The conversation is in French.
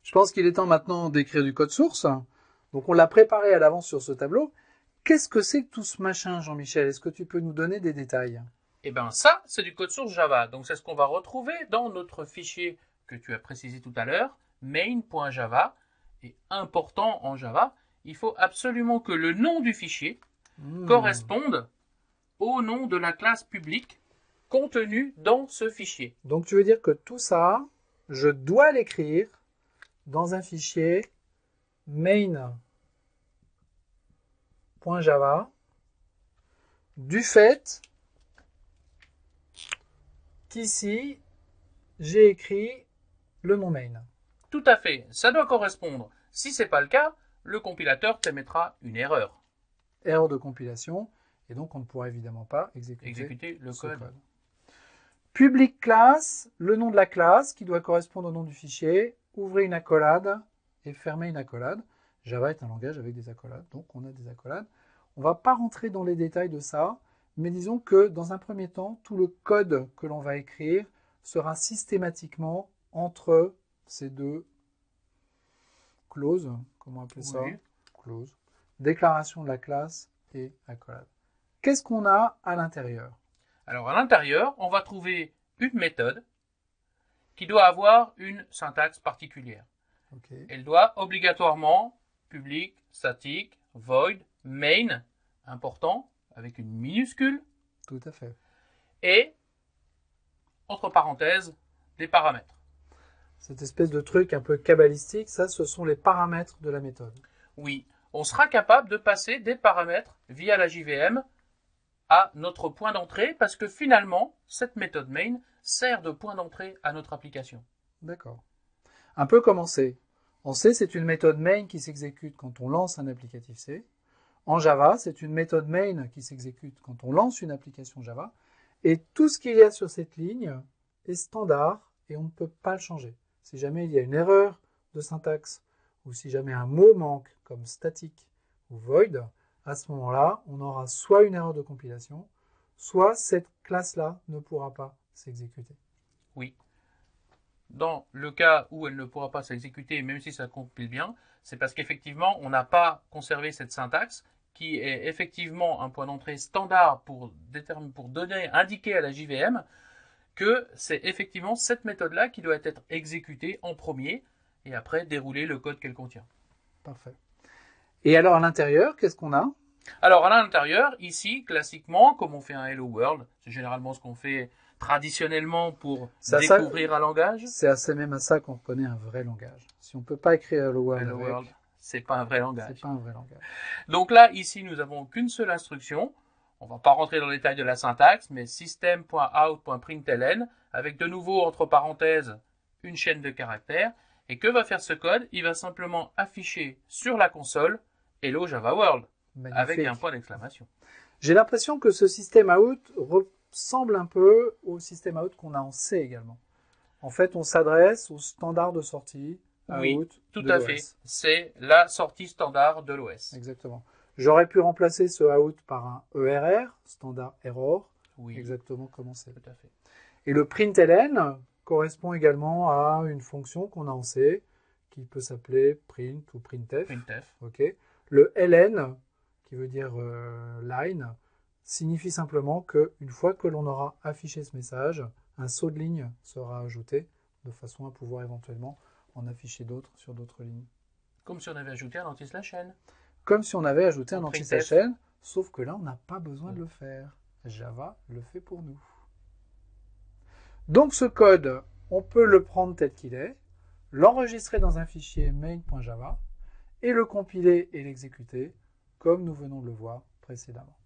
Je pense qu'il est temps maintenant d'écrire du code source. Donc on l'a préparé à l'avance sur ce tableau. Qu'est-ce que c'est que tout ce machin, Jean-Michel? Est-ce que tu peux nous donner des détails? Eh bien ça, c'est du code source Java. Donc c'est ce qu'on va retrouver dans notre fichier que tu as précisé tout à l'heure, main.java. Et important en Java, il faut absolument que le nom du fichier corresponde au nom de la classe publique contenue dans ce fichier. Donc tu veux dire que tout ça, je dois l'écrire dans un fichier main.java du fait qu'ici, j'ai écrit le nom main. Tout à fait, ça doit correspondre. Si ce n'est pas le cas, le compilateur t'émettra une erreur. Erreur de compilation, et donc on ne pourra évidemment pas exécuter le code. Public class, le nom de la classe qui doit correspondre au nom du fichier. Ouvrez une accolade et fermez une accolade. Java est un langage avec des accolades, donc on a des accolades. On ne va pas rentrer dans les détails de ça, mais disons que dans un premier temps, tout le code que l'on va écrire sera systématiquement entre ces deux clauses, comment appeler ça? Clause. Déclaration de la classe et accolade. Qu'est-ce qu'on a à l'intérieur? Alors à l'intérieur, on va trouver une méthode qui doit avoir une syntaxe particulière. Okay. Elle doit obligatoirement public, static, void, main, important, avec une minuscule. Tout à fait. Et, entre parenthèses, des paramètres. Cette espèce de truc un peu cabalistique, ça, ce sont les paramètres de la méthode. Oui, on sera capable de passer des paramètres via la JVM à notre point d'entrée parce que finalement, cette méthode main sert de point d'entrée à notre application. D'accord. Un peu comme en C. En C, c'est une méthode main qui s'exécute quand on lance un applicatif C. En Java, c'est une méthode main qui s'exécute quand on lance une application Java. Et tout ce qu'il y a sur cette ligne est standard et on ne peut pas le changer. Si jamais il y a une erreur de syntaxe ou si jamais un mot manque comme static ou void, à ce moment-là, on aura soit une erreur de compilation, soit cette classe-là ne pourra pas s'exécuter. Oui. Dans le cas où elle ne pourra pas s'exécuter, même si ça compile bien, c'est parce qu'effectivement, on n'a pas conservé cette syntaxe qui est effectivement un point d'entrée standard pour indiquer à la JVM que c'est effectivement cette méthode-là qui doit être exécutée en premier et après dérouler le code qu'elle contient. Parfait. Et alors à l'intérieur, qu'est-ce qu'on a? Alors à l'intérieur, ici, classiquement, comme on fait un Hello World, c'est généralement ce qu'on fait traditionnellement pour découvrir un langage. C'est assez même à ça qu'on reconnaît un vrai langage. Si on ne peut pas écrire Hello World, c'est pas un vrai langage. C'est pas un vrai langage. Donc là, ici, nous avons qu'une seule instruction. On ne va pas rentrer dans le détail de la syntaxe, mais system.out.println, avec de nouveau, entre parenthèses, une chaîne de caractères. Et que va faire ce code? Il va simplement afficher sur la console Hello Java World, avec un point d'exclamation. J'ai l'impression que ce système out ressemble un peu au système out qu'on a en C également. En fait, on s'adresse au standard de sortie out tout à fait. C'est la sortie standard de l'OS. Exactement. J'aurais pu remplacer ce out par un ERR, standard error, exactement comme on sait. Tout à fait. Et le println correspond également à une fonction qu'on a en C, qui peut s'appeler print ou printf. Okay. Le ln, qui veut dire line, signifie simplement qu'une fois que l'on aura affiché ce message, un saut de ligne sera ajouté de façon à pouvoir éventuellement en afficher d'autres sur d'autres lignes. Comme si on avait ajouté un anti/n. Comme si on avait ajouté un anti/n, sauf que là, on n'a pas besoin de le faire. Java le fait pour nous. Donc ce code, on peut le prendre tel qu'il est, l'enregistrer dans un fichier main.java et le compiler et l'exécuter comme nous venons de le voir précédemment.